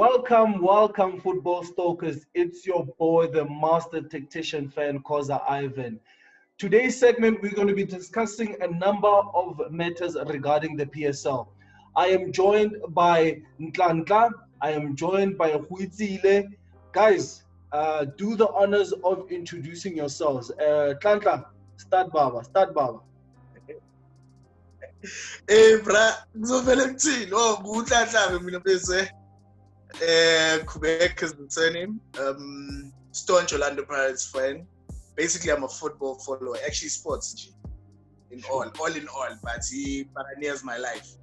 Welcome, Football Stalkers. It's your boy, the master tactician fan, Koza Ivan. Today's segment, we're going to be discussing a number of matters regarding the PSL. I am joined by Nhlanhla. I am joined by Goitsilwe. Guys, do the honors of introducing yourselves. Nhlanhla, start Baba. Hey, bra, ngizovela kuthini? Oh, nguNhlanhla mina bese. Quebec is the surname. Staunch Orlando Pirates fan. Basically, I'm a football follower. Actually, sports in all in all. But he pioneers my life.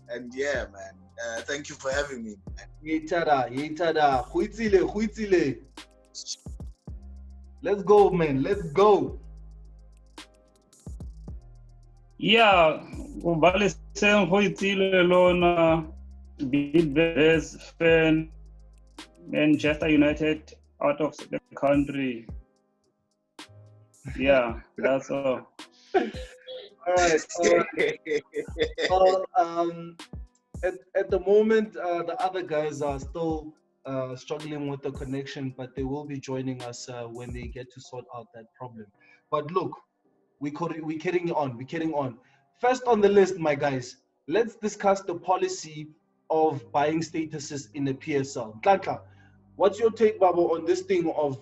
And yeah, man. Thank you for having me. Yitada. Goitsilwe. Let's go, man. Let's go. Yeah, ubalisen Goitsilwe lona big best fan, Manchester United out of the country. Yeah, that's all. All right. Well, at the moment, the other guys are still struggling with the connection, but they will be joining us when they get to sort out that problem. But look, we're carrying on. First on the list, my guys, let's discuss the policy of buying statuses in the PSL. Nhlanhla, what's your take, Babo, on this thing of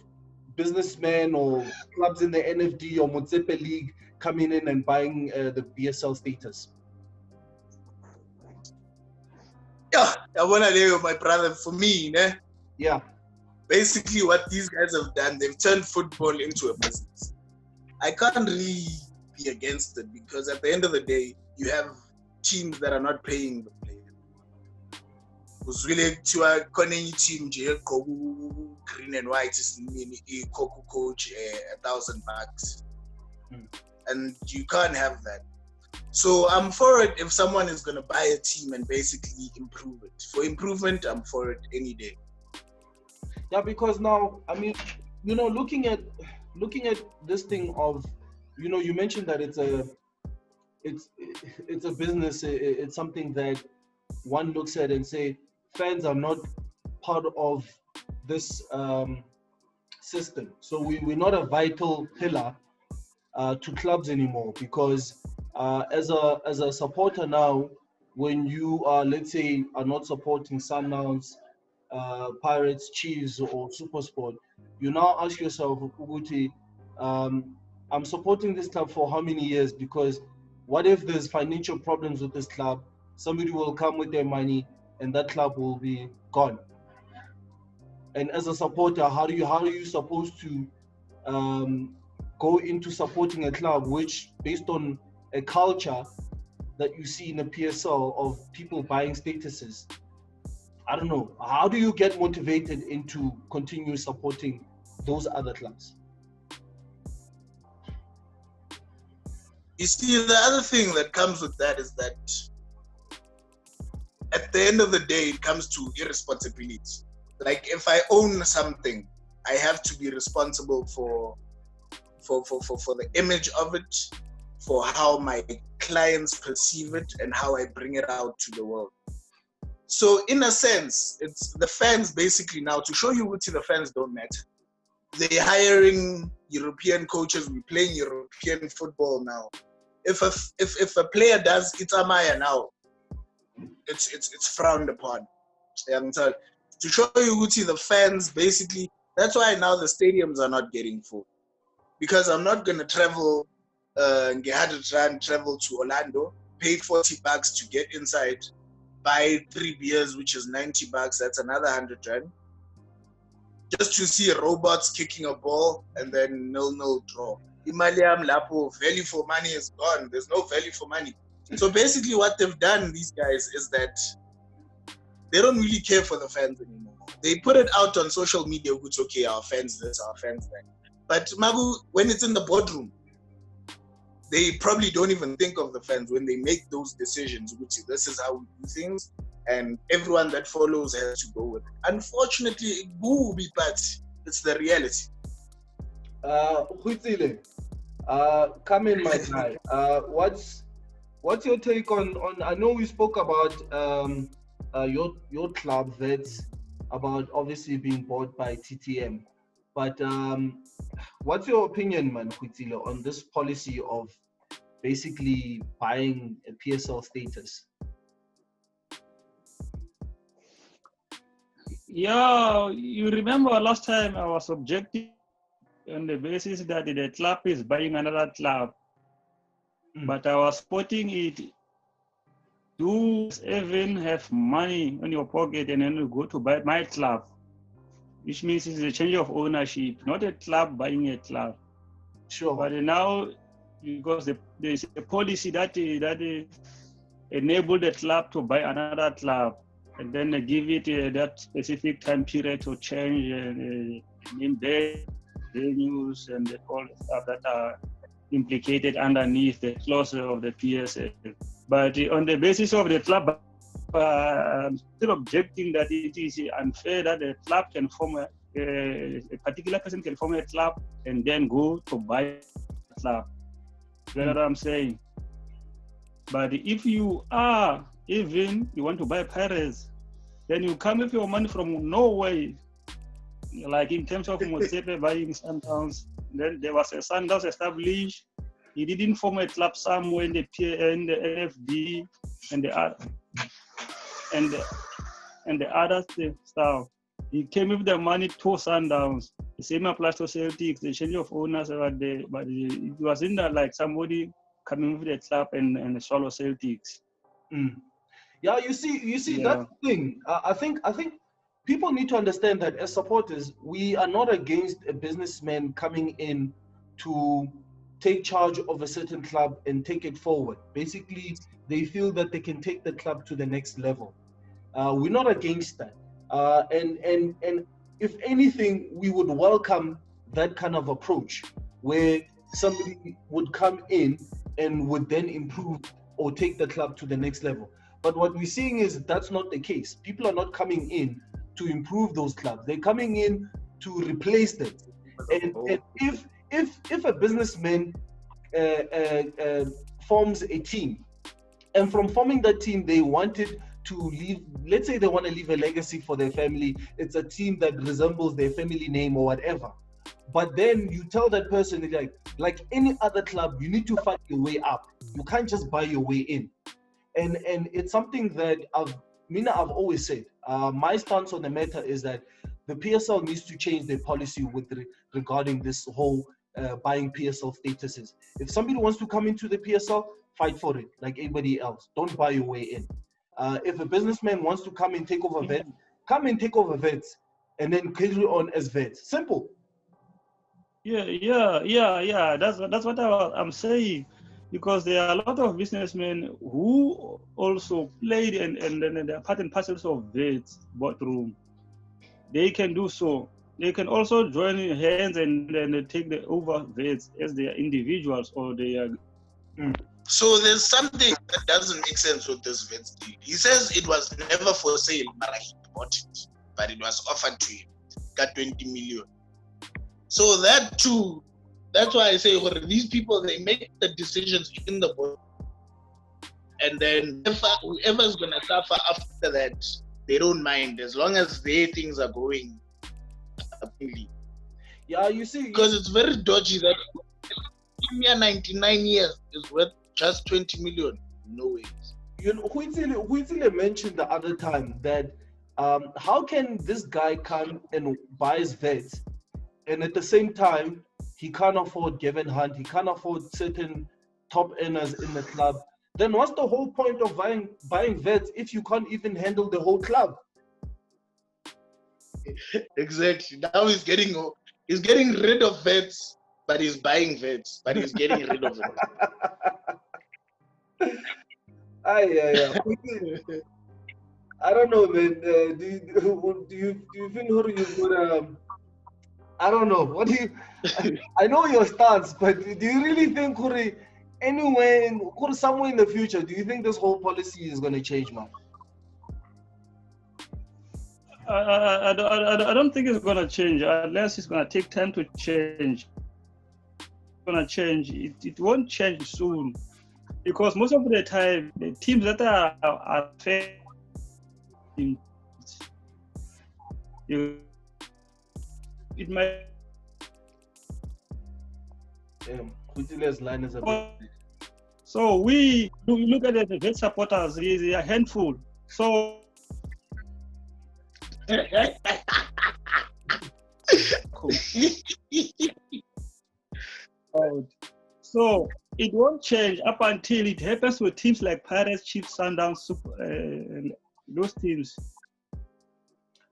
businessmen or clubs in the NFD or Motsepe League coming in and buying the PSL status? Yeah, I wanna know, my brother. For me, Yeah. basically what these guys have done, they've turned football into a business. I can't really be against it because at the end of the day, you have teams that are not paying the players. Who's really to a Koneni team, green and white is a Coco coach $1,000, and you can't have that. So I'm for it if someone is gonna buy a team and basically improve it. For improvement, I'm for it any day. Yeah, because now, I mean, looking at this thing of, you mentioned that it's a business. It's something that one looks at and say fans are not part of this system. So we're not a vital pillar to clubs anymore, because as a supporter now, when you are, let's say, are not supporting Sundowns, Pirates, Chiefs, or SuperSport, you now ask yourself, Uguti, I'm supporting this club for how many years? Because what if there's financial problems with this club? Somebody will come with their money and that club will be gone. And as a supporter, how are you supposed to go into supporting a club which, based on a culture that you see in the PSL of people buying statuses? I don't know. How do you get motivated into continue supporting those other clubs? You see, the other thing that comes with that is that at the end of the day, it comes to irresponsibility. Like, if I own something, I have to be responsible for the image of it, for how my clients perceive it, and how I bring it out to the world. So in a sense, it's the fans basically now, to show you what the fans don't matter. They're hiring European coaches. We're playing European football now. If a player does Itamaya now, it's frowned upon. To show you what the fans basically, that's why now the stadiums are not getting full. Because I'm not gonna travel travel to Orlando, pay $40 to get inside, buy 3 beers, which is $90, that's another 100 rand. Just to see robots kicking a ball and then 0-0 draw. Imaliam Lapo, value for money is gone. There's no value for money. So basically what they've done, these guys, is that they don't really care for the fans anymore. They put it out on social media, which, okay, our fans this, our fans that. But Magu, when it's in the boardroom, they probably don't even think of the fans when they make those decisions, which this is how we do things, and everyone that follows has to go with it. Unfortunately, it will be, but it's the reality. Goitsilwe, come in, my guy. What's your take on? I know we spoke about your club, Vets, about obviously being bought by TTM. But what's your opinion, man, Goitsilwe, on this policy of basically buying a PSL status? Yeah, you remember last time I was objecting on the basis that the club is buying another club, but I was putting it. Do even have money in your pocket and then you go to buy my club, which means it's a change of ownership, not a club buying a club. Sure. But now, because there's a policy that enable the club to buy another club, and then they give it that specific time period to change name venues and all the stuff that are implicated underneath the clause of the PSL. But on the basis of the club, I'm still objecting that it is unfair that a club can form a particular person can form a club and then go to buy a club. You know what I'm saying? But if you want to buy Pirates, then you come with your money from nowhere. Like in terms of Motsepe buying Sundowns, then there was a Sundowns established. He didn't form a club somewhere in the NFD and the other stuff. He came with the money to Sundowns. The same applies to Celtics. The change of owners were there, but it wasn't that like somebody coming with the club and swallow Celtics. Yeah, you see that's the thing. I think people need to understand that as supporters, we are not against a businessman coming in to take charge of a certain club and take it forward. Basically, they feel that they can take the club to the next level. We're not against that. And if anything, we would welcome that kind of approach where somebody would come in and would then improve or take the club to the next level. But what we're seeing is that's not the case. People are not coming in to improve those clubs. They're coming in to replace them. And if a businessman forms a team, and from forming that team, they wanted to leave, let's say they want to leave a legacy for their family, it's a team that resembles their family name or whatever. But then you tell that person, like any other club, you need to find your way up. You can't just buy your way in. And it's something that I've always said. My stance on the matter is that the PSL needs to change their policy regarding this whole buying PSL statuses. If somebody wants to come into the PSL, fight for it like anybody else. Don't buy your way in. If a businessman wants to come and take over vets, come and take over vets, and then carry on as vets. Simple. Yeah. That's what I'm saying. Because there are a lot of businessmen who also played and they're part and parcels of vets boardroom. They can do so. They can also join hands and then take the over vets as they are individuals or they are. So there's something that doesn't make sense with this vets deal. He says it was never for sale, but he bought it. But it was offered to him. Got 20 million. So that too. That's why I say these people, they make the decisions in the board. And then whoever's going to suffer after that, they don't mind as long as their things are going. Yeah, you see. Because it's very dodgy that 99 years is worth just 20 million. No way. You know, Goitsilwe mentioned the other time that how can this guy come and buy his vets and at the same time, he can't afford Gavin Hunt, he can't afford certain top earners in the club. Then what's the whole point of buying vets if you can't even handle the whole club? Exactly. Now he's getting rid of vets, but he's buying vets, but he's getting rid of them. Yeah. I don't know, man. Do you feel you would I don't know. What do you? I know your stance, but do you really think, somewhere in the future, do you think this whole policy is going to change, man? I don't think it's going to change unless it's going to take time to change. It's going to change. It won't change soon because most of the time, the teams that are fair, it might. Goitsilewe's line is a bit. So we look at the vet supporters, is a handful. So so it won't change up until it happens with teams like Pirates, Chiefs, Sundowns, and those teams.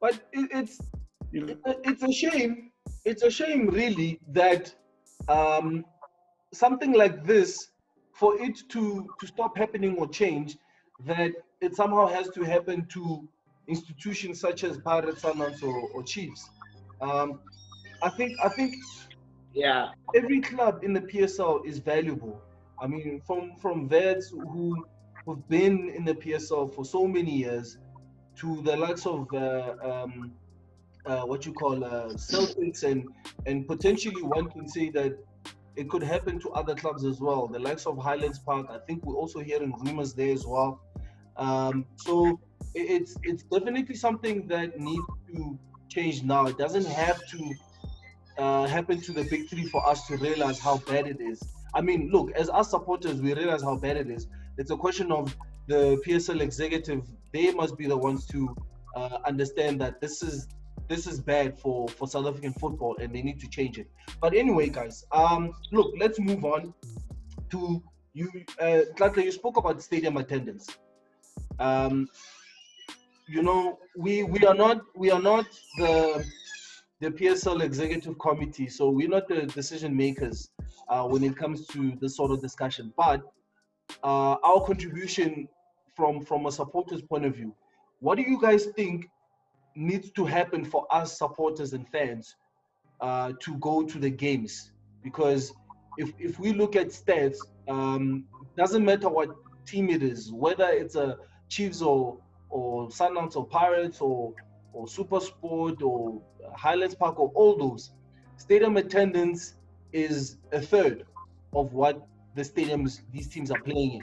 But it's a shame. It's a shame, really, that something like this, for it to stop happening or change, that it somehow has to happen to institutions such as Pirates, Sundowns, or Chiefs. I think Yeah. every club in the PSL is valuable. I mean, from vets who've been in the PSL for so many years, to the likes of what you call Celtics, and potentially one can say that it could happen to other clubs as well. The likes of Highlands Park, I think we're also hearing rumors there as well. So it's definitely something that needs to change now. It doesn't have to happen to the big three for us to realize how bad it is. I mean, look, as us supporters, we realize how bad it is. It's a question of the PSL executive. They must be the ones to understand that this is bad for South African football, and they need to change it. But anyway, guys, look, let's move on to you. Nhlanhla, you spoke about stadium attendance. You know, we are not the PSL executive committee, so we're not the decision makers when it comes to this sort of discussion. But our contribution from a supporter's point of view, what do you guys think needs to happen for us supporters and fans to go to the games? Because if we look at stats, doesn't matter what team it is, whether it's a Chiefs or Sundowns or Pirates or Super Sport or Highlands Park or all those, stadium attendance is a third of what these teams are playing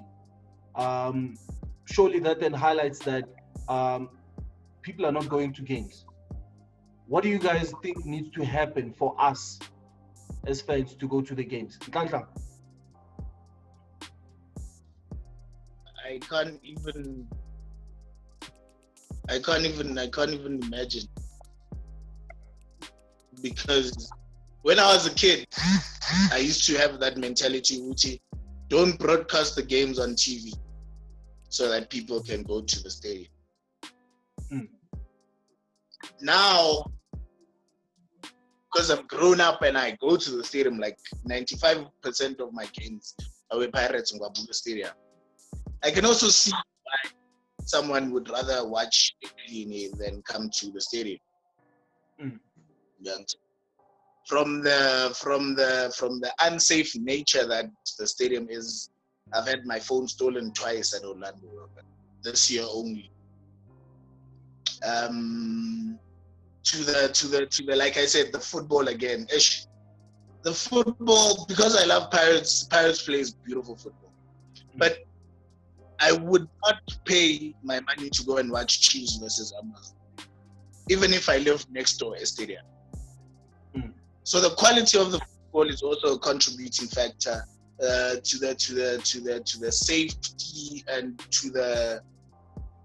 in. Surely that then highlights that people are not going to games. What do you guys think needs to happen for us as fans to go to the games? Nhlanhla? I can't even imagine, because when I was a kid, I used to have that mentality, Uchi, don't broadcast the games on TV so that people can go to the stadium. Now, because I'm grown up and I go to the stadium, like 95% of my games are with Pirates in Wabuga Stadium. I can also see why someone would rather watch a clean than come to the stadium. From the unsafe nature that the stadium is, I've had my phone stolen twice at Orlando this year only. To the like I said, the football again. The football, because I love Pirates. Pirates plays beautiful football, but I would not pay my money to go and watch Chiefs versus Amazon, even if I live next door a stadium. So the quality of the football is also a contributing factor to the safety and to the,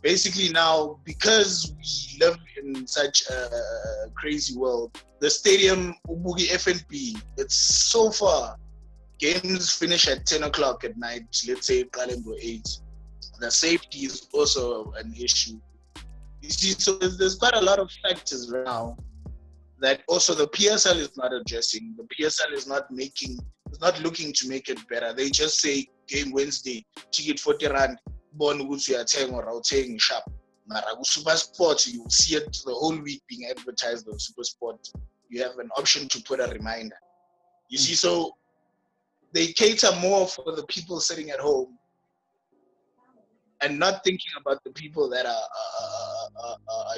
basically now, because we live in such a crazy world, the stadium Ubugi FNP, it's so far. Games finish at 10 o'clock at night, let's say Kalengo 8. The safety is also an issue. You see, so there's quite a lot of factors now that also the PSL is not addressing. The PSL is not looking to make it better. They just say game Wednesday, ticket 40 rand, born goods you are saying or routing sharp. Super Sport, you see it the whole week being advertised on Super Sport. You have an option to put a reminder. You see, so they cater more for the people sitting at home and not thinking about the people that are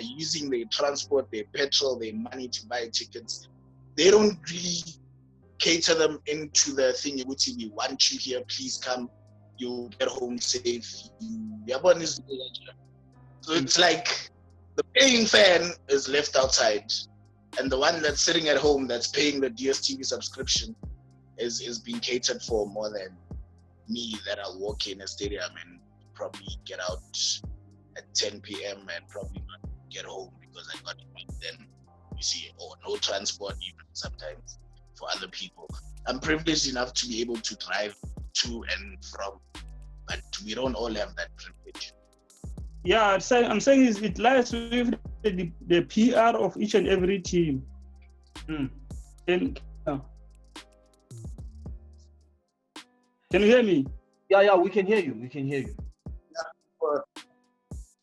using their transport, their petrol, their money to buy tickets. They don't really cater them into the thing, which we want you here, please come, you'll get home safe. So it's like the paying fan is left outside, and the one that's sitting at home that's paying the DSTV subscription is being catered for more than me that I'll walk in a stadium and probably get out at 10 p.m. and probably not get home because I got to meet then, you see, or no transport even sometimes for other people. I'm privileged enough to be able to drive to and from, but we don't all have that privilege. Yeah, I'm saying it lies with the PR of each and every team. Can you hear me? Yeah, we can hear you.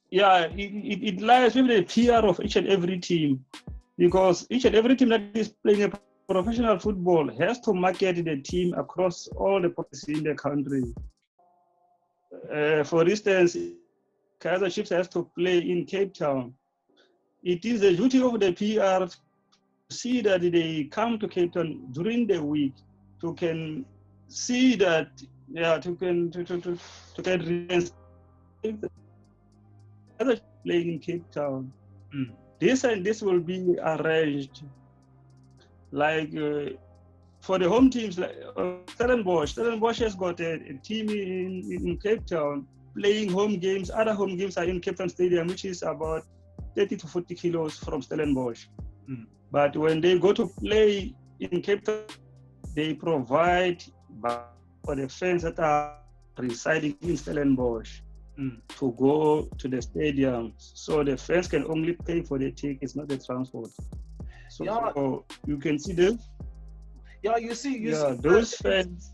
Yeah, it lies with the PR of each and every team, because each and every team that is playing a professional football has to market the team across all the places in the country. For instance, Kaizer Chiefs has to play in Cape Town. It is the duty of the PR to see that they come to Cape Town during the week to can see that playing in Cape Town. This and this will be arranged. Like for the home teams, like Stellenbosch has got a team in Cape Town playing home games. Other home games are in Cape Town Stadium, which is about 30 to 40 kilos from Stellenbosch. But when they go to play in Cape Town, they provide for the fans that are residing in Stellenbosch to go to the stadium. So the fans can only pay for the tickets, not the transport. So you can see them. Yeah, you see those fans.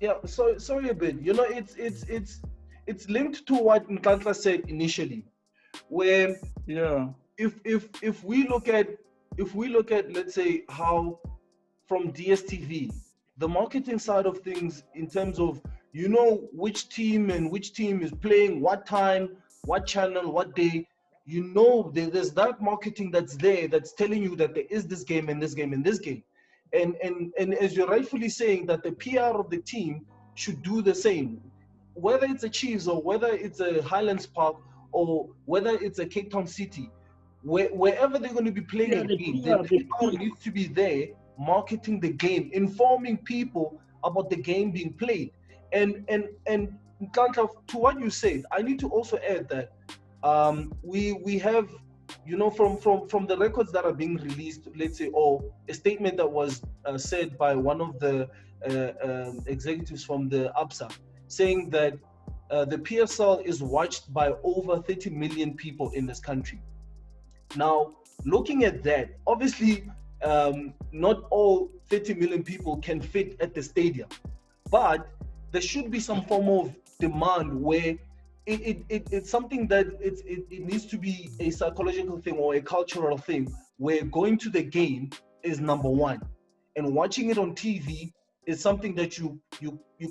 Yeah, so sorry a bit. You know, it's linked to what Nhlanhla said initially, where if we look at let's say how from DSTV, the marketing side of things in terms of which team is playing, what time, what channel, what day, there's that marketing that's there that's telling you that there is this game and this game and this game. And as you're rightfully saying, that the PR of the team should do the same, whether it's a Chiefs or whether it's a Highlands Park or whether it's a Cape Town City, wherever they're going to be playing a game, the PR needs to be there marketing the game, informing people about the game being played. And Nhlanhla, to what you said, I need to also add that we have, from the records that are being released, let's say, or a statement that was said by one of the executives from the ABSA, saying that the PSL is watched by over 30 million people in this country. Now, looking at that, obviously, not all 30 million people can fit at the stadium, but there should be some form of demand where it's something that it needs to be a psychological thing or a cultural thing, where going to the game is number one, and watching it on TV is something that you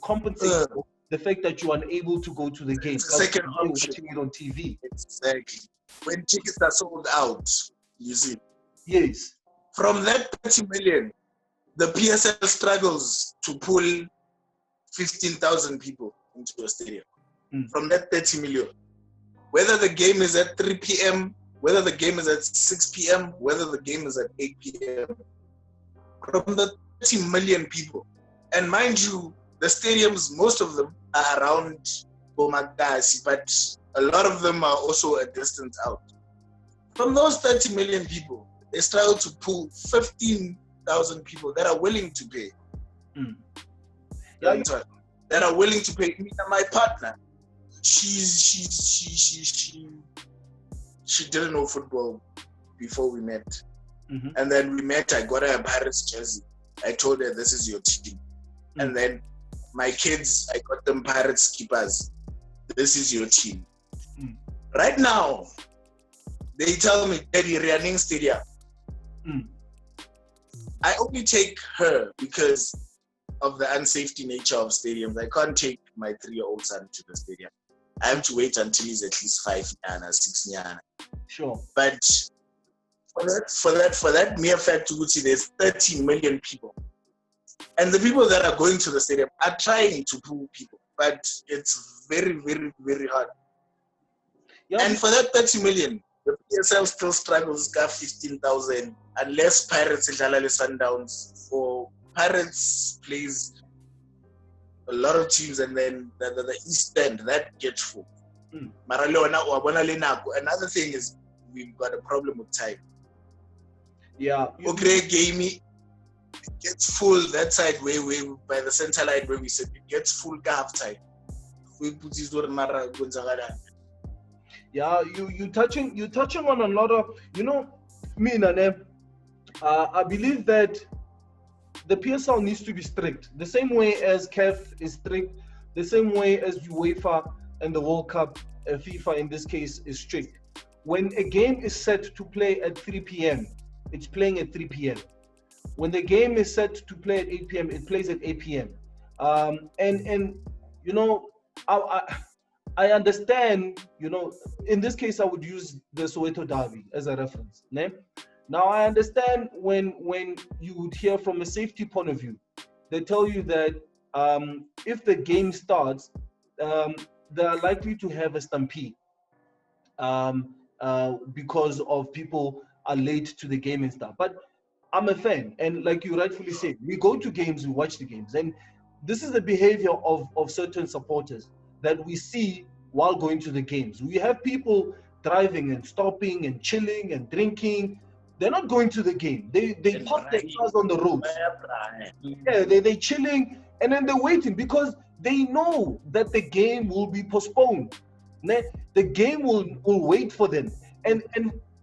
compensate for the fact that you are unable to go to the game. Second option, watching it on TV. Exactly. When tickets are sold out, you see. Yes. From that 30 million, the PSL struggles to pull 15,000 people into a stadium. From that 30 million. Whether the game is at 3 p.m., whether the game is at 6 p.m., whether the game is at 8 p.m. From the 30 million people. And mind you, the stadiums, most of them are around Bomakasi, but a lot of them are also a distance out. From those 30 million people, they struggle to pull 15,000 people that are willing to pay. That are willing to pay. My partner, she didn't know football before we met. And then we met, I got her a Pirates jersey. I told her, this is your team. And then my kids, I got them Pirates keepers. This is your team. Right now, they tell me, Daddy, Rianing Stadium. I only take her because of the unsafety nature of stadiums. I can't take my 3-year-old son to the stadium. I have to wait until he's at least 5 yana, 6 yana. Sure. But for that mere fact, there's 30 million people. And the people that are going to the stadium are trying to pull people, but it's very, very, very hard. Yeah, And for that 30 million, the PSL still struggles to get 15,000 unless Pirates Nhlanhla Sundowns or Pirates plays a lot of teams and then the East End that gets full. Another thing is we've got a problem with time. yeah. Okay, gamey gets full that side where by the center line where we said it gets full half time. We put this on Mara Gonzaga. Yeah, you touching on a lot of, me and I believe that the PSL needs to be strict, the same way as CAF is strict, the same way as UEFA and the World Cup, FIFA in this case, is strict. When a game is set to play at 3 p.m., it's playing at 3 p.m. When the game is set to play at 8 p.m., it plays at 8 p.m. And I understand, in this case, I would use the Soweto Derby as a reference. Ne? Now, I understand when you would hear from a safety point of view, they tell you that if the game starts, they are likely to have a stampede because of people are late to the game and stuff. But I'm a fan, and like you rightfully said, we go to games, we watch the games, and this is the behavior of certain supporters that we see while going to the games. We have people driving and stopping and chilling and drinking. They're not going to the game. They park their cars on the road. Yeah, they're chilling and then they're waiting because they know that the game will be postponed. The game will wait for them. And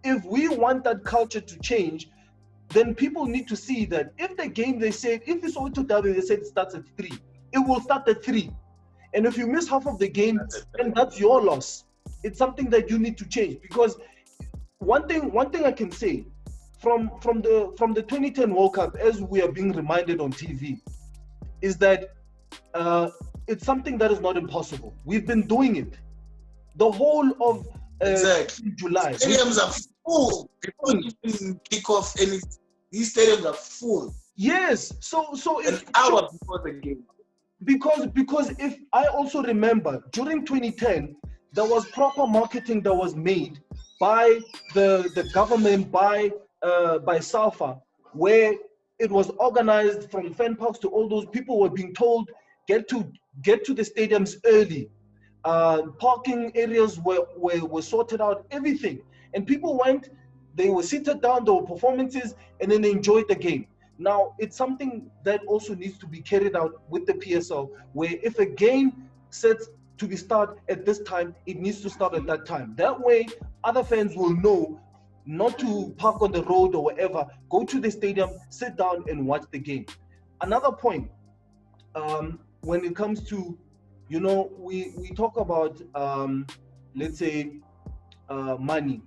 if we want that culture to change, then people need to see that if the game, they said, if it's all to Derby, they said it starts at 3, it will start at 3. And if you miss half of the game, then that's your loss. It's something that you need to change, because one thing I can say from the 2010 World Cup, as we are being reminded on TV, is that it's something that is not impossible. We've been doing it the whole of July. Stadiums are full. People didn't kick off any. These stadiums are full. Yes. So an hour before the game. Because if I also remember during 2010, there was proper marketing that was made by the government, by SAFA, where it was organized from fan parks to all those people were being told get to the stadiums early. Parking areas were sorted out, everything, and people went. They were seated down. There were performances, and then they enjoyed the game. Now, it's something that also needs to be carried out with the PSL, where if a game sets to be start at this time, it needs to start at that time. That way, other fans will know not to park on the road or wherever, go to the stadium, sit down and watch the game. Another point, when it comes to, we talk about, let's say, money,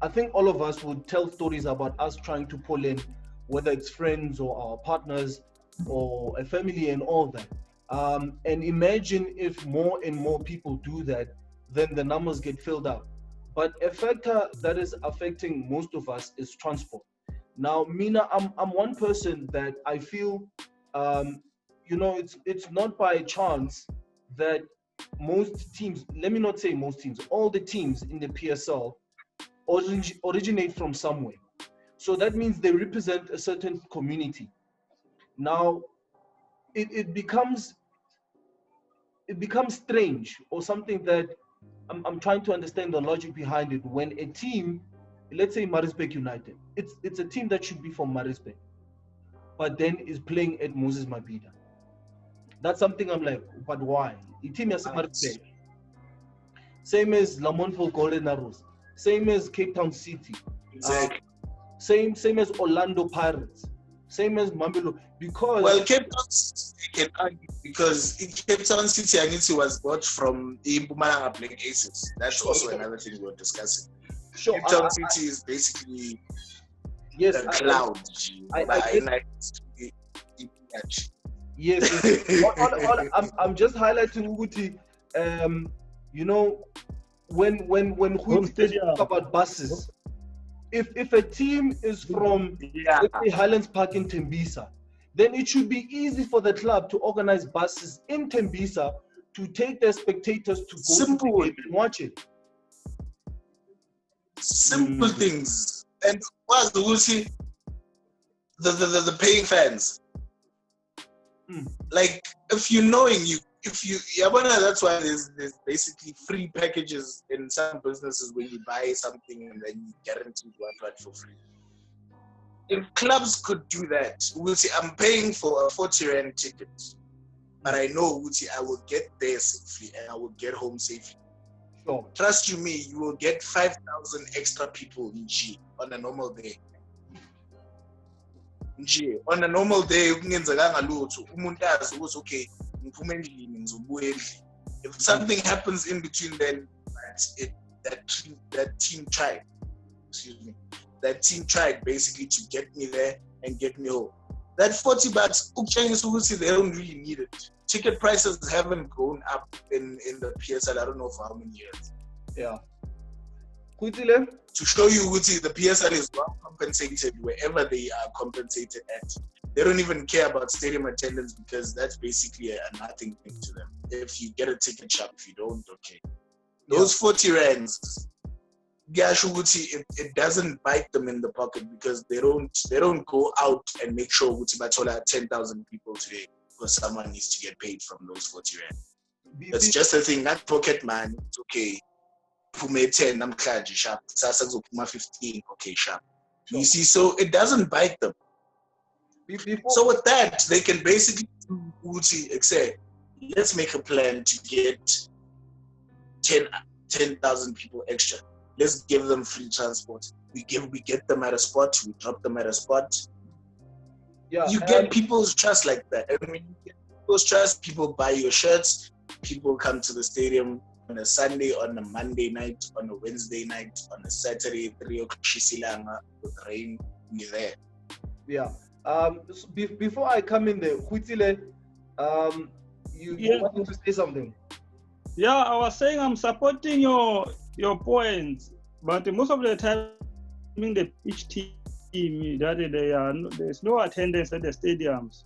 I think all of us would tell stories about us trying to pull in, whether it's friends or our partners or a family and all that. And imagine if more and more people do that, then the numbers get filled up. But a factor that is affecting most of us is transport. Now, Mina, I'm one person that I feel, it's not by chance that most teams, let me not say most teams, all the teams in the PSL originate from somewhere. So that means they represent a certain community. Now, it becomes strange, or something that I'm trying to understand the logic behind it. When a team, let's say Maritzburg United, it's a team that should be from Maritzburg, but then is playing at Moses Mabhida. That's something I'm like, but why? The team is Maritzburg. Same as Lamontville Golden Arrows. Same as Cape Town City. Exactly. Same as Orlando Pirates. Same as Mamelodi. Because Cape Town City can argue, because in Cape Town City, Aniti was bought from the Mpumalanga playing Aces. That's also another thing we're discussing. Sure, Cape Town City is basically yes, the cloud. Yes. I'm just highlighting Uguti. When we talk about buses, if a team is from let's say Highlands Park in Tembisa, then it should be easy for the club to organize buses in Tembisa to take the spectators to go Simple. to the game and watch it. Simple things. And what's the we'll see the paying fans. Like if you that's why there's basically free packages in some businesses where you buy something and then you guarantee what for free. If clubs could do that, we'll see I'm paying for a 40 rand ticket, but I know I will get there safely and I will get home safely. Sure. Trust you me, you will get 5,000 extra people in G on a normal day. Nje on a normal day kungenzekanga lutho umuntu azi ukuthi okay ngiphume endlini ngizobuya endlini. If something happens in between, then that team tried basically to get me there and get me home. That $40 ukutshengisa ukuthi they don't really need it. Ticket prices haven't gone up in the PSL I don't know for how many years. Yeah. Goitsilwe? To show you the PSL is well compensated wherever they are compensated at. They don't even care about stadium attendance because that's basically a nothing thing to them. If you get a ticket shop, if you don't, okay. Those 40 rands, it doesn't bite them in the pocket because they don't go out and make sure batola 10,000 people today because someone needs to get paid from those 40 rand. That's just a thing, not pocket money. It's okay. Pume 10, I'm glad you sharp. Sasa Puma 15, okay, sharp. You see, so it doesn't bite them. So with that, they can basically say, let's make a plan to get 10,000 people extra. Let's give them free transport. We get them at a spot, we drop them at a spot. Yeah, you get people's trust like that. I mean, you get people's trust, people buy your shirts, people come to the stadium on a Sunday, on a Monday night, on a Wednesday night, on a Saturday, 3 o'clock Shisilanga with rain, you're there. Yeah. So before I come in there, Goitsilwe, you wanted to say something? Yeah, I was saying I'm supporting your points, but most of the time, each team that there's no attendance at the stadiums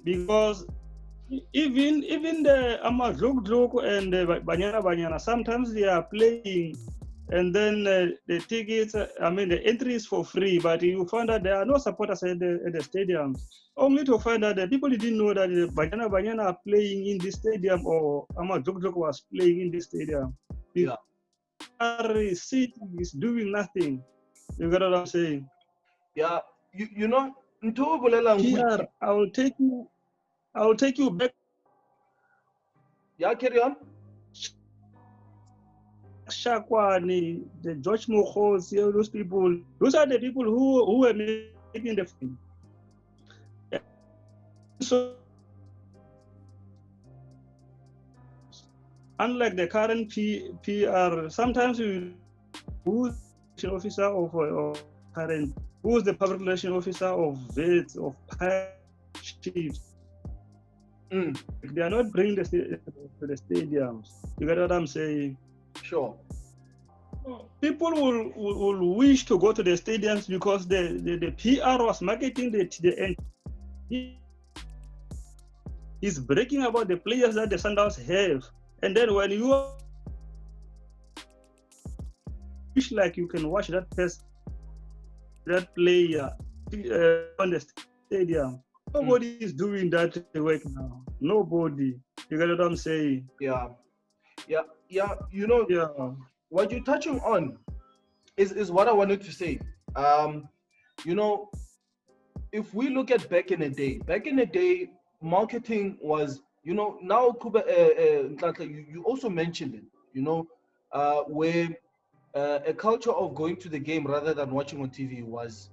because even the Amazulu and the Banyana sometimes they are playing and then the tickets, the entry is for free, but you find that there are no supporters at the stadium. Only to find out that people didn't know that the Banyana are playing in this stadium or Amazulu was playing in this stadium. Yeah. City is doing nothing. You got what I'm saying? Yeah. You know, PR, I will take you back. Yeah, carry on. Shakwani, the George Mokos, those people, those are the people who were making the film. So, unlike the current PR, sometimes who's the officer of current, who's the public relation officer of vets, of chiefs. They are not bringing the to the stadiums. You get what I'm saying? Sure. People will wish to go to the stadiums because the PR was marketing the end. He's breaking about the players that the Sundowns have. And then when you wish like you can watch that player on the stadium, nobody is doing that work now. Nobody. You get what I'm saying? Yeah. You know, what you're touching on is what I wanted to say. You know, if we look at back in the day, marketing was, you know, now Nhlanhla, you also mentioned it, you know, where a culture of going to the game rather than watching on TV was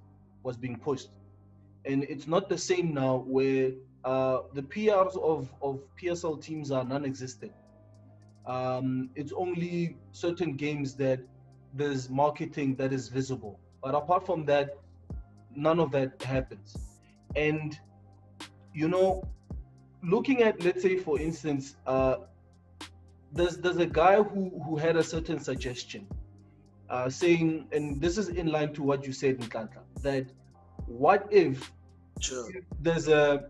being pushed. And it's not the same now where the PRs of PSL teams are non-existent. It's only certain games that there's marketing that is visible. But apart from that, none of that happens. And, you know, looking at, let's say, for instance, there's a guy who had a certain suggestion saying, and this is in line to what you said, Nhlanhla, that what if there's a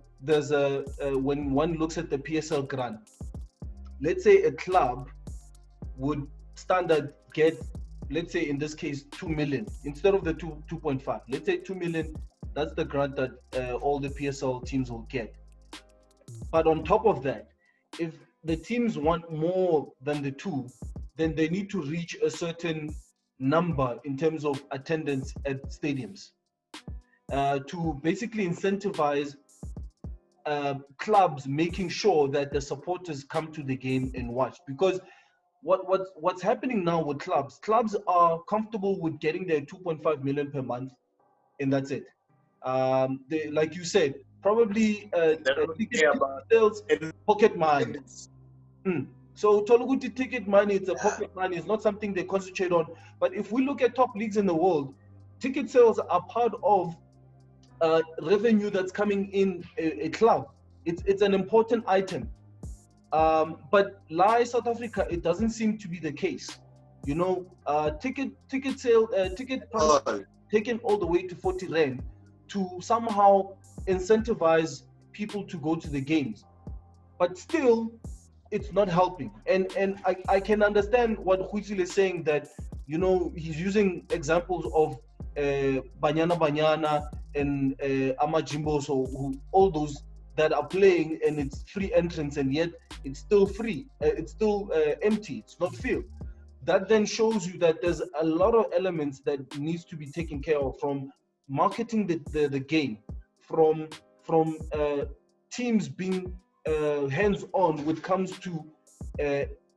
when one looks at the PSL grant, let's say a club would standard get, let's say in this case, 2 million instead of the 2.5. Let's say 2 million. That's the grant that all the PSL teams will get. But on top of that, if the teams want more than the 2, then they need to reach a certain number in terms of attendance at stadiums to basically incentivize clubs making sure that the supporters come to the game and watch. Because what's happening now with clubs are comfortable with getting their 2.5 million per month, and that's it. They, like you said, probably ticket sales, pocket money. So Toluguti ticket money, it's a pocket money. It's not something they concentrate on. But if we look at top leagues in the world, ticket sales are part of revenue that's coming in a club. It's an important item. But South Africa, it doesn't seem to be the case. You know, ticket price taken all the way to 40 rand to somehow incentivize people to go to the games. But still, it's not helping. And I can understand what Goitsilwe is saying, that, you know, he's using examples of Banyana and Amajimbo, so all those that are playing, and it's free entrance, and yet it's still free. It's still empty. It's not filled. That then shows you that there's a lot of elements that needs to be taken care of, from marketing the game, from teams being hands-on when it comes to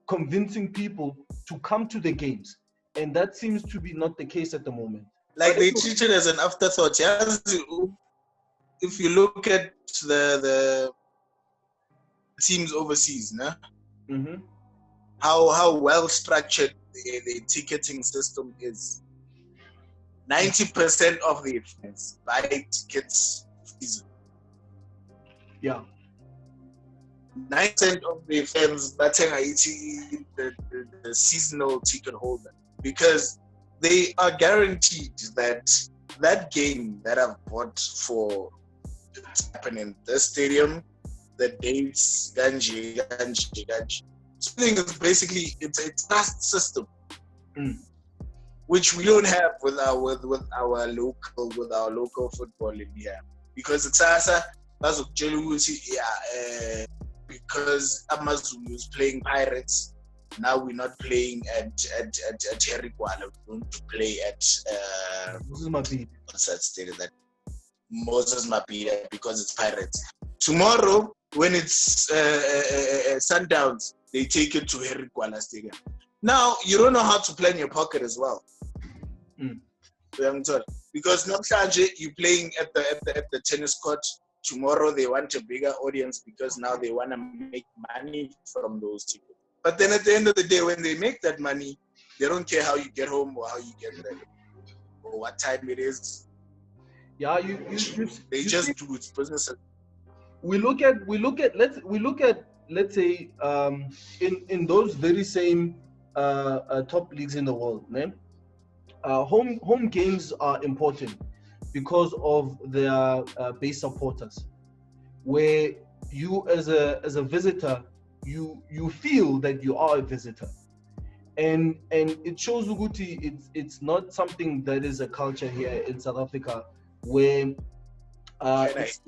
convincing people to come to the games, and that seems to be not the case at the moment. Like, they treat it as an afterthought. Yes, if you look at the teams overseas, nah? Mm-hmm. How well structured the ticketing system is. 90% of the fans buy tickets season. Yeah. 9% of the fans batting the seasonal ticket holder, because they are guaranteed that game that I've bought for it's happening in this stadium, the dates, ganji. So I think it's basically it's a trust system, which we don't have with our local football in here, because it's because Amazulu is playing Pirates. Now we're not playing at Herigwala. We're going to play at what's that stadium? That Moses Mabhida, because it's Pirates. Tomorrow, when it's Sundowns, they take it to Herigwala Stadium. Now you don't know how to plan your pocket as well. Because namhlanje you're playing at the tennis court. Tomorrow they want a bigger audience because now they want to make money from those tickets. But then at the end of the day, when they make that money, they don't care how you get home or how you get there or what time it is. Yeah, they just do its business. We look at let's say in those very same top leagues in the world, home games are important because of their base supporters, where you as a visitor, you feel that you are a visitor, and it shows Uguti it's not something that is a culture here in South Africa, where because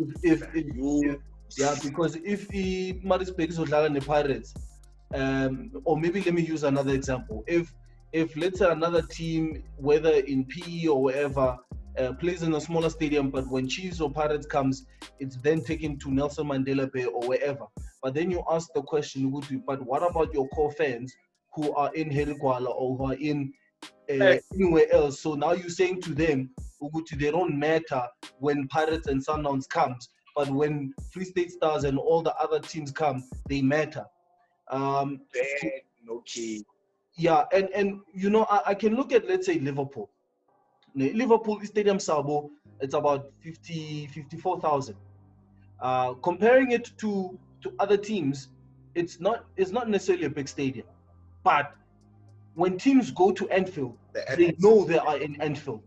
if Maritzburg is the Pirates, or maybe let me use another example. If let's say another team, whether in PE or wherever, plays in a smaller stadium, but when Chiefs or Pirates comes, it's then taken to Nelson Mandela Bay or wherever. But then you ask the question, but what about your core fans who are in Herigwala or who are in anywhere else? So now you're saying to them, they don't matter when Pirates and Sundowns comes, but when Free State Stars and all the other teams come, they matter. Okay. Yeah, and you know, I can look at, let's say, Liverpool Stadium Sabo, it's about 54,000. Comparing it to other teams, it's not necessarily a big stadium, but when teams go to Anfield, they know they are in Anfield.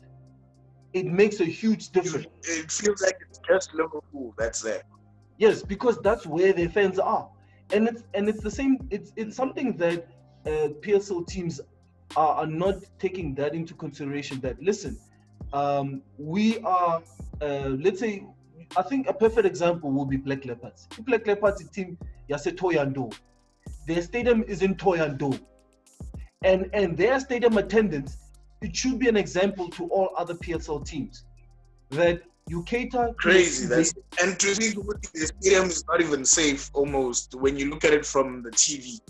It makes a huge difference. It feels like it's just Liverpool that's there. Yes, because that's where their fans are. it's the same. It's something that PSL teams are not taking that into consideration. That listen, we are let's say, I think a perfect example will be Black Leopards. The Black Leopards team, Yase Toyando. Their stadium is in Toyando, and their stadium attendance, it should be an example to all other PSL teams that you cater. Crazy. And to think the stadium is not even safe almost when you look at it from the TV.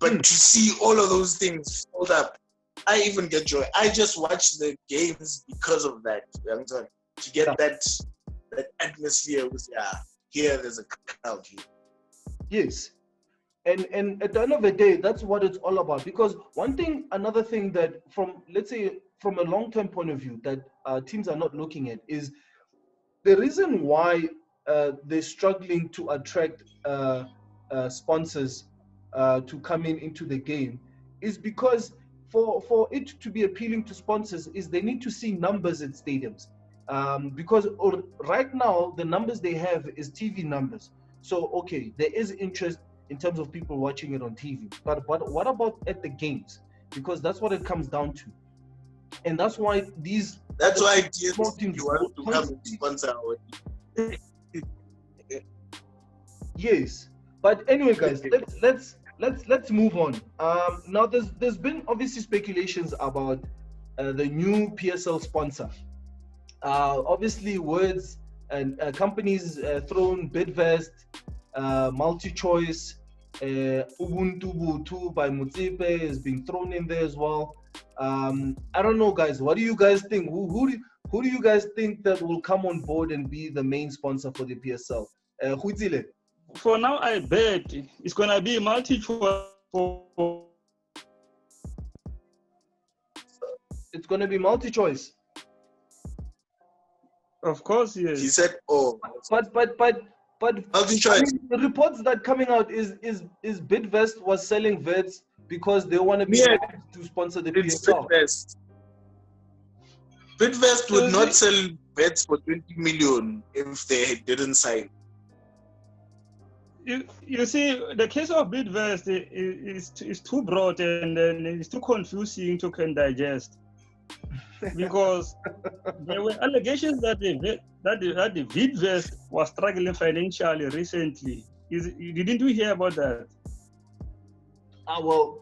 But to see all of those things sold up, I even get joy. I just watch the games because of that. To get that atmosphere with here there's a crowd here. Yes. And at the end of the day, that's what it's all about. Because another thing that let's say from a long-term point of view that teams are not looking at is the reason why they're struggling to attract sponsors to come into the game is because for it to be appealing to sponsors is they need to see numbers in stadiums. Because right now the numbers they have is TV numbers. So okay, there is interest in terms of people watching it on TV, but what about at the games? Because that's what it comes down to, and that's why small teams want to come and sponsor. Yes, but anyway, guys, let's move on. Now there's been obviously speculations about the new PSL sponsor. Obviously, words and companies thrown Bidvest, MultiChoice, Ubuntu 2 by Mutsipe is being thrown in there as well. I don't know, guys. What do you guys think? Who do you guys think that will come on board and be the main sponsor for the PSL? Goitsilwe? For now, I bet it's gonna be MultiChoice. It's gonna be MultiChoice. Of course, yes. He said, "Oh, but MultiChoice." The reports that coming out is Bidvest was selling vets because they want to be able to sponsor the PSL. Bidvest would not sell vets for 20 million if they didn't sign. You see, the case of Bidvest is too broad and it's too confusing to can digest. Because there were allegations that the Bidvest was struggling financially recently. Didn't you hear about that? Well,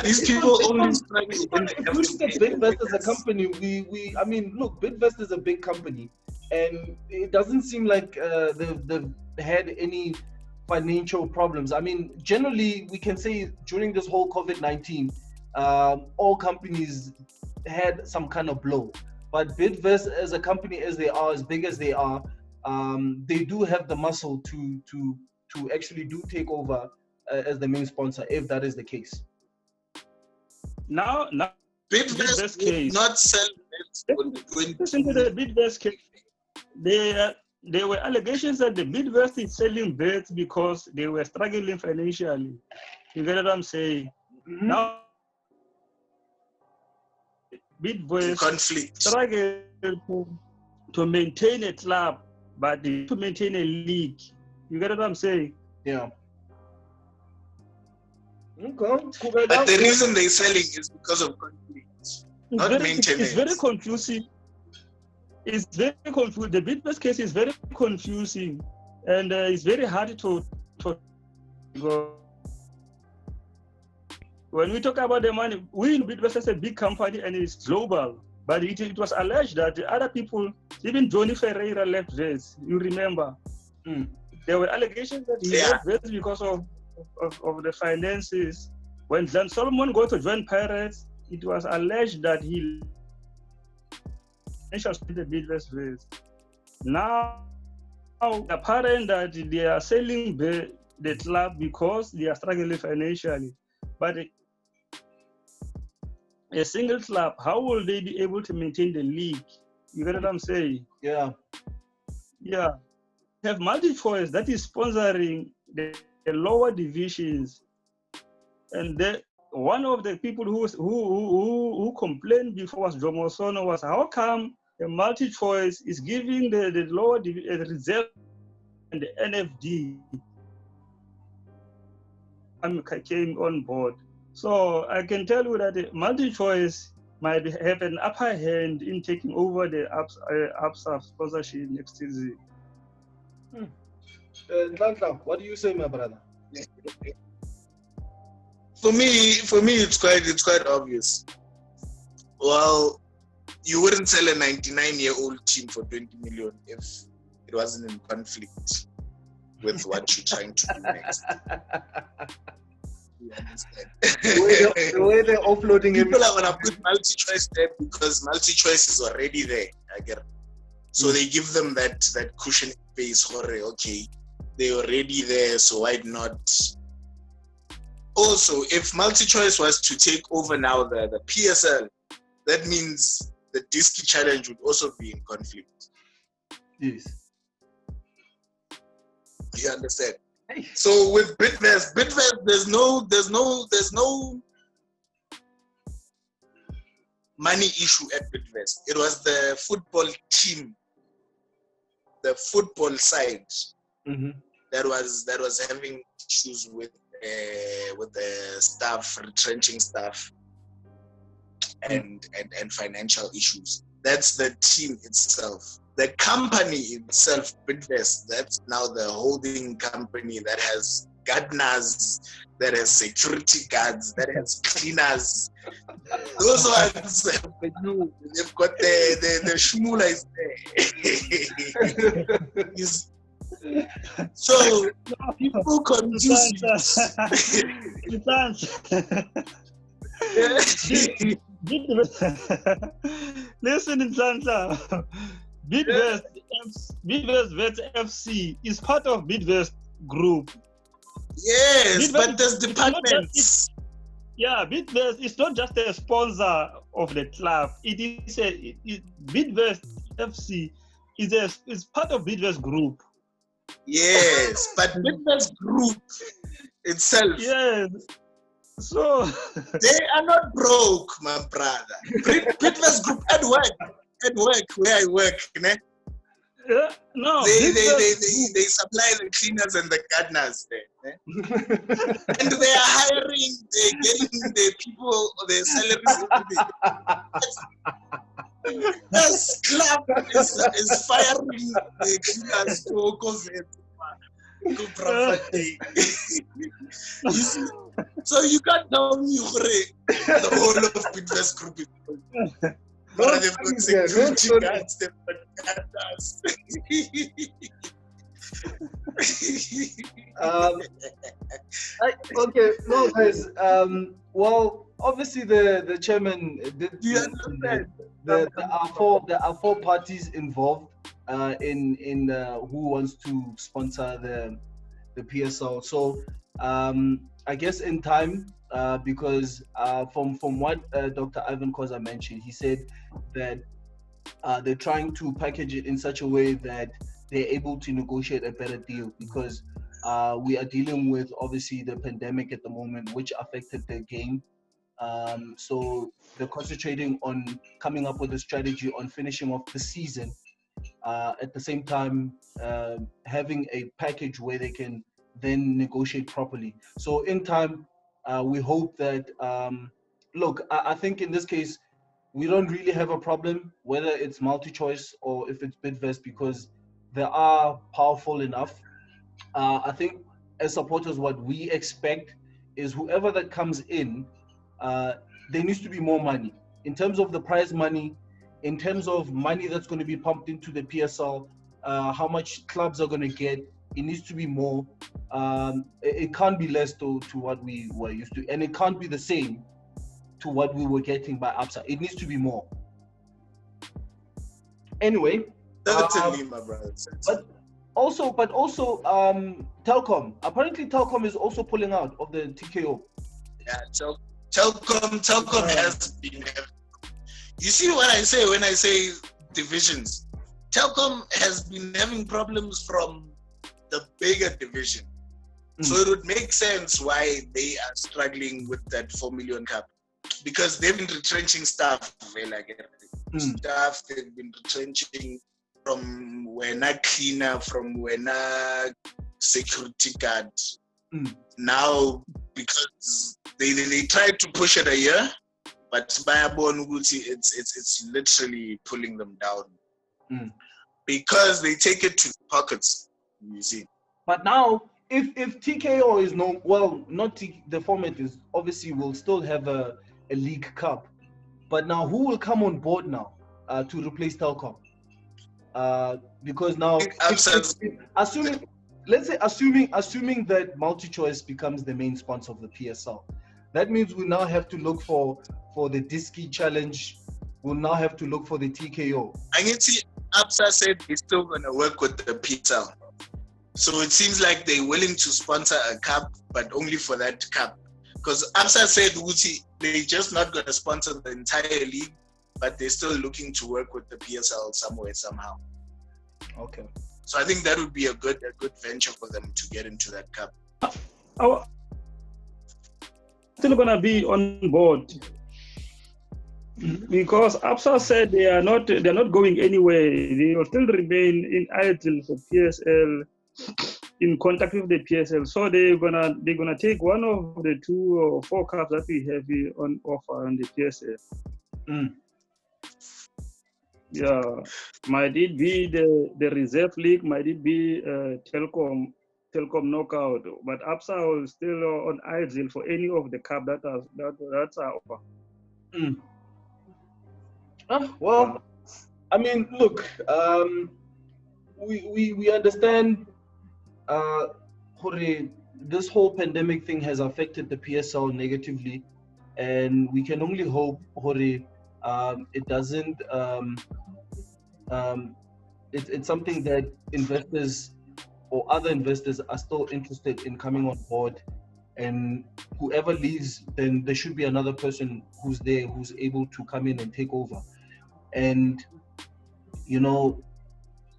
these people only struggle. If we look at Bidvest as a company, I mean, look, Bidvest is a big company, and it doesn't seem like they've had any financial problems. I mean, generally, we can say during this whole COVID-19, all companies had some kind of blow. But Bidvest, as a company as they are, as big as they are, they do have the muscle to actually do take over as the main sponsor, if that is the case. Now Bidvest case not sell vets for 20. Listen to the Bidvest case. There were allegations that the Bidvest is selling vets because they were struggling financially. You get what I'm saying? Mm-hmm. Now, Bidvest struggle to maintain a club, but to maintain a league. You get what I'm saying? Yeah. Okay. But the reason they're selling is because of conflict, not maintenance. It's very confusing. It's very confusing. The Bidvest case is very confusing, and it's very hard to go. When we talk about the money, we in Bidvest is a big company and it's global. But it was alleged that the other people, even Johnny Ferreira left Vets. You remember? There were allegations that he left Vets because of the finances. When John Solomon got to join Pirates, it was alleged that he the Bidvest Vets. Now, apparent that they are selling the club because they are struggling financially. But a single club, how will they be able to maintain the league? You get what I'm saying? Yeah. Yeah. Have MultiChoice that is sponsoring the lower divisions, and one of the people who complained before was Jomo Sono was how come the MultiChoice is giving the lower reserve and the NFD came on board. So I can tell you that multi-choice might have an upper hand in taking over the ABSA sponsorship next season. Nhlanhla, what do you say, my brother? For me, it's quite obvious. Well, you wouldn't sell a 99-year-old team for 20 million if it wasn't in conflict with what you're trying to do next. You understand? The way they're offloading People are gonna put multi-choice there because multi-choice is already there. I get it. So they give them that cushion space. Okay, they're already there, so why not? Also, if multi-choice was to take over now the PSL, that means the Diski Challenge would also be in conflict. Yes. You understand? So with Bidvest, there's no money issue at Bidvest. It was the football team, the football side, that was having issues with the staff, retrenching staff, and financial issues. That's the team itself. The company itself, Bidvest, that's now the holding company that has gardeners, that has security guards, that has cleaners. Those ones, they've got the shmula is there. So people confuse Listen, Nhlanhla. Bidvest Vets FC is part of Bidvest Group. Yes, Bidvest, but there's departments. Bidvest is not just a sponsor of the club. Bidvest FC is part of Bidvest Group. Yes, but Bidvest Group itself. Yes. So they are not broke, my brother. Bidvest Group at work where I work, né? Yeah, no. They supply the cleaners and the gardeners there, and they are hiring. They're getting the people their salaries. This club is firing the cleaners to COVID. So you can't tell me the whole of Bidvest Group is but they've got security guards, they've got guards. Okay, no guys. Well, obviously the chairman did. Do you understand? There are four parties involved in who wants to sponsor the PSL. So I guess in time, because from what Dr. Ivan Koza mentioned, he said that they're trying to package it in such a way that they're able to negotiate a better deal, because we are dealing with obviously the pandemic at the moment, which affected the game. So they're concentrating on coming up with a strategy on finishing off the season, at the same time having a package where they can then negotiate properly. So in time, we hope that look, I think in this case we don't really have a problem whether it's multi-choice or if it's Bidvest, because they are powerful enough. I think as supporters, what we expect is whoever that comes in, there needs to be more money in terms of the prize money, in terms of money that's going to be pumped into the PSL, how much clubs are going to get. It needs to be more. It can't be less to what we were used to, and it can't be the same to what we were getting by ABSA. It needs to be more. Anyway, Certainly, my brother. But also, Telkom. Apparently, Telkom is also pulling out of the TKO. Yeah, Telkom has been. You see what I say when I say divisions? Telkom has been having problems from the bigger division. So it would make sense why they are struggling with that 4 million cap, because they've been retrenching staff. Staff, they've been retrenching from Wena cleaner, from Wena security guard. Now because they tried to push it a year, but Bayabon Uguti, it's literally pulling them down because they take it to the pockets. You see. But now, if TKO is the format is obviously we'll still have a League Cup, but now who will come on board now to replace Telkom? Because now, assuming that MultiChoice becomes the main sponsor of the PSL, that means we now have to look for the Diski Challenge. We'll now have to look for the TKO. And you see, APSA said they're still going to work with the PSL. So it seems like they're willing to sponsor a cup, but only for that cup. Because APSA said they're just not going to sponsor the entire league, but they're still looking to work with the PSL somewhere, somehow. Okay. So I think that would be a good venture for them to get into that cup. Still gonna be on board because APSA said they're not going anywhere. They will still remain in idle for PSL, in contact with the PSL. So they're gonna take one of the 2 or 4 cups that we have on offer on the PSL. Yeah, might it be the reserve league? Might it be Telkom knockout? But APSA is still on idle for any of the cup that's our offer. Well, I mean, look, we understand. This whole pandemic thing has affected the PSL negatively, and we can only hope, it doesn't. It's something that investors or other investors are still interested in coming on board, and whoever leaves, then there should be another person who's there who's able to come in and take over. And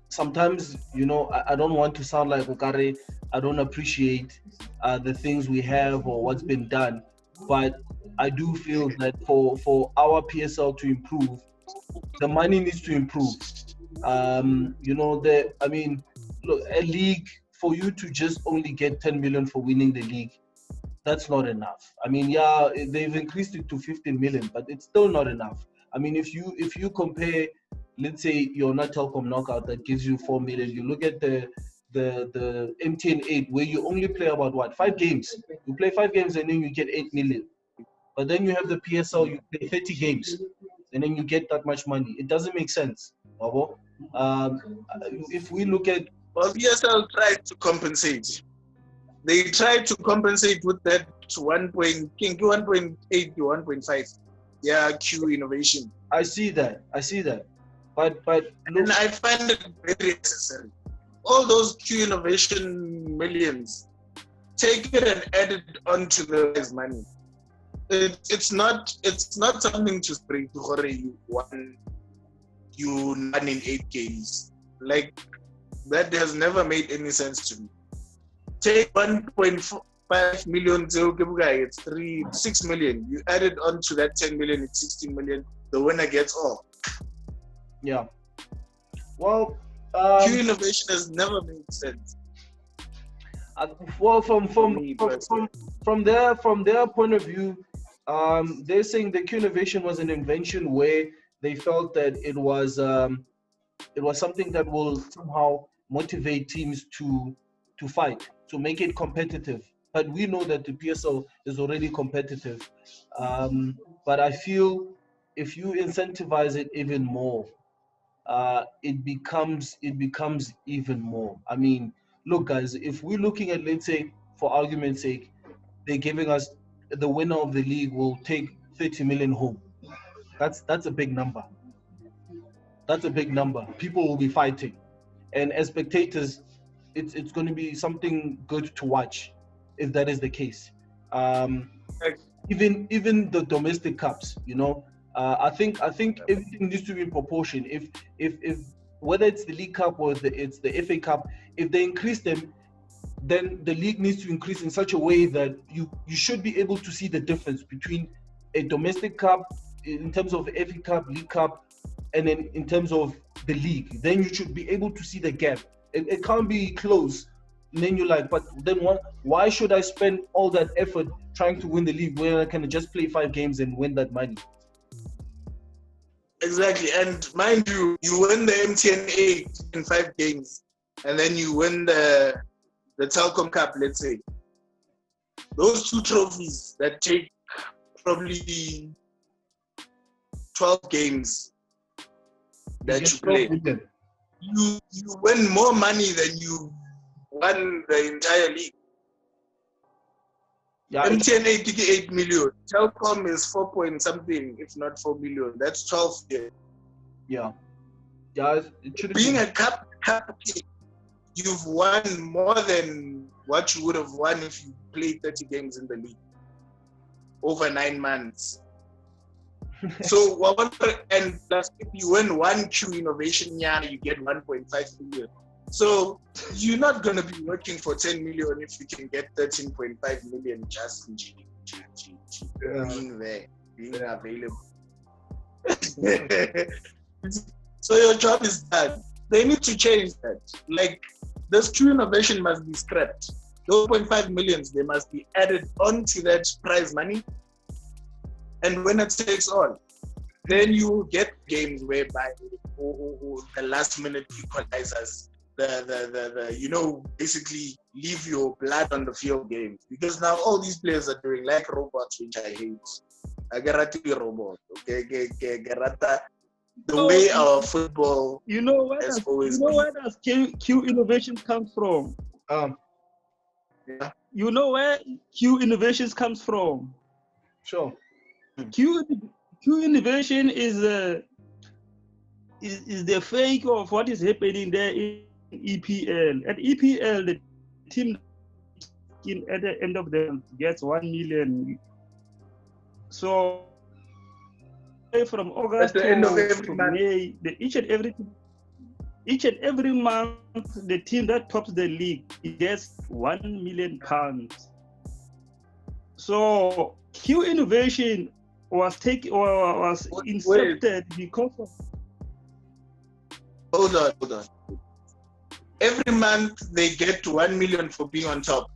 sometimes I don't want to sound like Okare. I don't appreciate the things we have or what's been done, but I do feel that for our PSL to improve, the money needs to improve. Look, a league, for you to just only get 10 million for winning the league, that's not enough. I mean, yeah, they've increased it to 15 million, but it's still not enough. I mean, if you compare, let's say you're not Telkom knockout that gives you 4 million, you look at the MTN 8 where you only play about 5 games. You play 5 games and then you get 8 million. But then you have the PSL, you play 30 games and then you get that much money. It doesn't make sense. If we look at... Well, PSL tried to compensate. They tried to compensate with that 1.8 to 1.5. Yeah, Q innovation. I see that. But and I find it very necessary. All those Q innovation millions, take it and add it onto the prize money. It's not something to spring to you won in 8 games. Like, that has never made any sense to me. Take 1.5 million, it's 6 million. You add it onto that 10 million, it's 16 million. The winner gets all. Yeah. Well, Q innovation has never made sense. Well, from their point of view, they're saying the Q innovation was an invention where they felt that it was something that will somehow motivate teams to fight, to make it competitive. But we know that the PSL is already competitive. But I feel if you incentivize it even more, it becomes even more. I mean, look, guys, if we're looking at, let's say, for argument's sake, they're giving us the winner of the league will take 30 million home. That's a big number. That's a big number. People will be fighting, and as spectators, it's going to be something good to watch if that is the case. Even the domestic cups, I think everything needs to be in proportion. If whether it's the League Cup or it's the FA Cup, if they increase them, then the league needs to increase in such a way that you should be able to see the difference between a domestic cup in terms of FA Cup, League Cup, and then in terms of the league. Then you should be able to see the gap. It can't be close. then you're like, but then why should I spend all that effort trying to win the league when I can just play 5 games and win that money? Exactly. And mind you, you win the MTN 8 in 5 games, and then you win the Telkom Cup, let's say. Those 2 trophies that take probably 12 games that you play. You win more money than you won the entire league. Yeah, MTN 88 million. Telkom is 4 point something, if not 4 million. That's 12 years. Yeah. Yeah, it should Being a cup, you've won more than what you would have won if you played 30 games in the league over 9 months. So, and plus, if you win 1 Q innovation year, you get 1.5 million. So, you're not going to be working for 10 million if you can get 13.5 million just in being there, being available. So, your job is done. They need to change that. Like, this Q innovation must be scrapped. Those 0.5 millions, they must be added onto that prize money. And when it takes on, then you get games whereby the last minute equalizers, basically leave your blood on the field games. Because now all these players are doing like robots, which I hate. I get a robot. Okay, the way our football has always been. Where does Q innovation come from? Yeah. You know where Q innovations comes from? Sure. Q innovation is the fake of what is happening there in EPL. At EPL, the team at the end of the month gets 1 million. So from August to May, each and every month, the team that tops the league gets £1 million. So Q innovation was inserted because of. Hold on. Every month they get 1 million for being on top.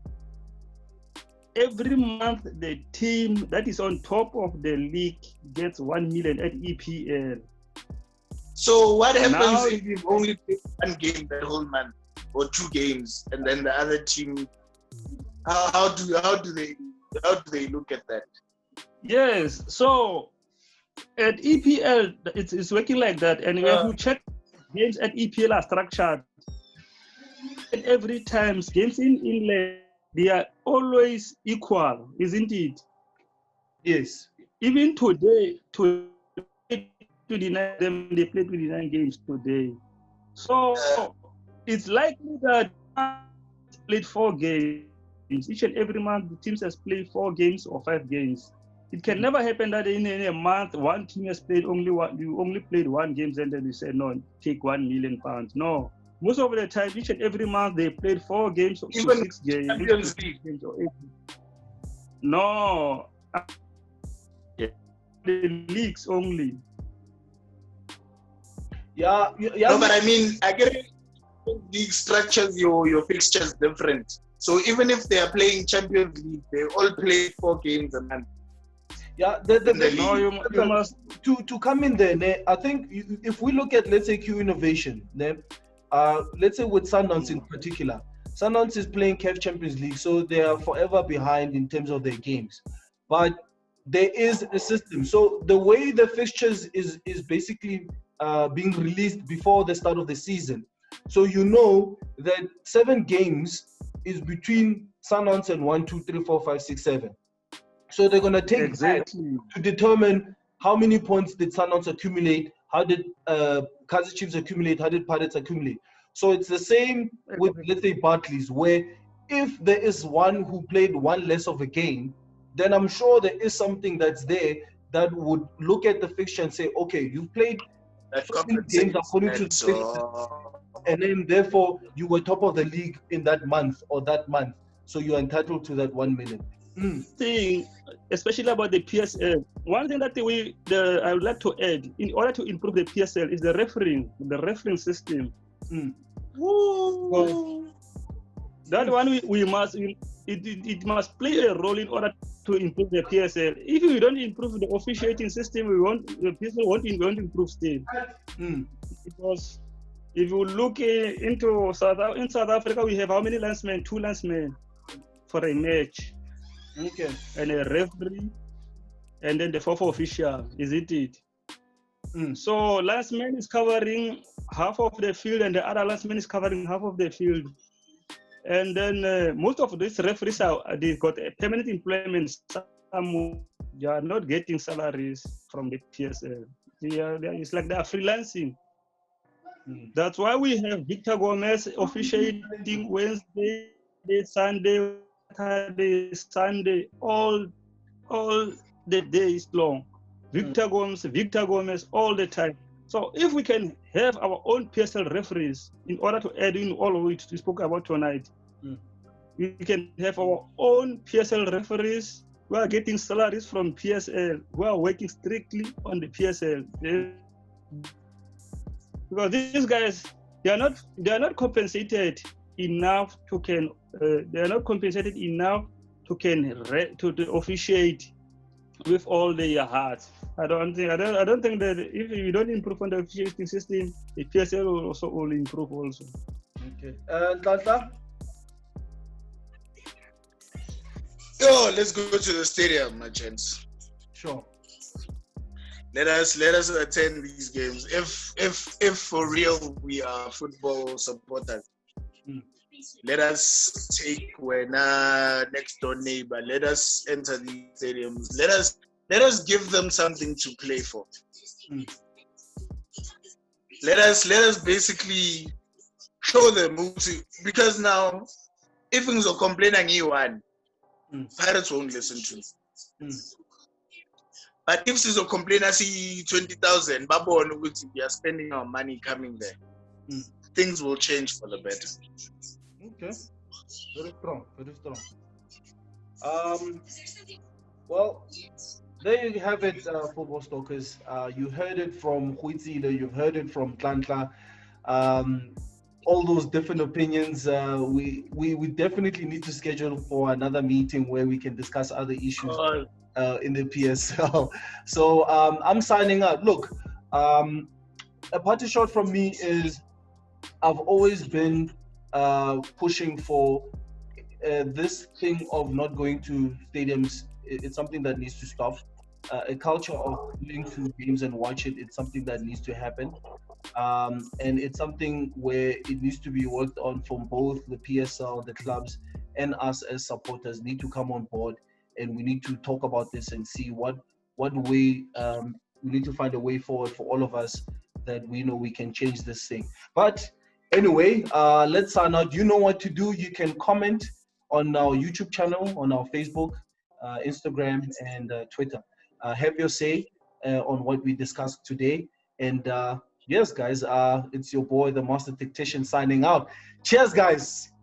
Every month the team that is on top of the league gets 1 million at EPL. So what happens if you've only played 1 game that whole month, or 2 games, and then the other team? How do they look at that? Yes, so at EPL it's working like that, and when you check games at EPL are structured, and every time games in England they are always equal, isn't it? Yes. Even today, 29 them they played 29 games today. So it's likely that played 4 games. Each and every month the teams has played 4 games or 5 games. It can never happen that in a month one team has played you only played 1 game and then you say no, take £1 million. No. Most of the time, each and every month they played 4 games or 6 games. Champions League. Games or 8 games. No. The leagues only. Yeah. No, but I mean, I get it. League structures your fixtures different. So even if they are playing Champions League, they all play 4 games a month. Yeah, you must to come in there. I think if we look at, let's say, Q innovation, let's say with Sundowns in particular, Sundowns is playing CAF Champions League, so they are forever behind in terms of their games. But there is a system. So the way the fixtures is basically being released before the start of the season. So you know that 7 games is between Sundowns and 1, 2, 3, 4, 5, 6, 7. So they're gonna take that to determine how many points did Sundowns accumulate, how did Kaizer Chiefs accumulate, how did Pirates accumulate. So it's the same with, let's say, Barclays, where if there is one who played 1 less of a game, then I'm sure there is something that's there that would look at the fixture and say, okay, you've played 15 games according to the fixture, and then therefore you were top of the league in that month or that month, so you're entitled to that 1 million. Thing, especially about the PSL. One thing that I would like to add, in order to improve the PSL, is the refereeing system. That one we must it must play a role in order to improve the PSL. If we don't improve the officiating system, the PSL won't improve still. Because if you look into South Africa, we have how many linesmen? 2 linesmen for a match. Okay. And a referee, and then the 4th official, isn't it? So linesman is covering half of the field, and the other linesman is covering half of the field. And then most of these referees they got a permanent employment. Some they are not getting salaries from the PSL. It's like they are freelancing. That's why we have Victor Gomez officiating Wednesday, Sunday, Saturday, Sunday, all the days long. Victor Gomez all the time. So if we can have our own PSL referees, in order to add in all of which we spoke about tonight, we can have our own PSL referees who are getting salaries from PSL, who are working strictly on the PSL. Because these guys, they are not compensated enough to officiate with all their hearts. I don't think that if you don't improve on the officiating system, the PSL will improve also. Okay. Nhlanhla? Yo, let's go to the stadium, my gents. Sure. Let us attend these games. If for real we are football supporters, let us take next door neighbor. Let us enter these stadiums. Let us give them something to play for. Let us basically show them because now if things are complaining you one, Pirates won't listen to. But if she's a complainer, see 20,000, we are spending our money coming there. Things will change for the better. Okay, very strong, very strong. Well, there you have it, Football Stalkers. You heard it from Goitsilwe, you've heard it from Nhlanhla. All those different opinions. We definitely need to schedule for another meeting where we can discuss other issues in the PSL. So I'm signing out. Look, a party shot from me is I've always been pushing for this thing of not going to stadiums. It's something that needs to stop. A culture of going to games and watch it, it's something that needs to happen. And it's something where it needs to be worked on from both the PSL, the clubs, and us as supporters need to come on board, and we need to talk about this and see what way we need to find a way forward for all of us that we know we can change this thing. But anyway, let's sign out. You know what to do. You can comment on our YouTube channel, on our Facebook, Instagram, and Twitter. Have your say on what we discussed today. And yes, guys, it's your boy, the Master Tactician, signing out. Cheers, guys.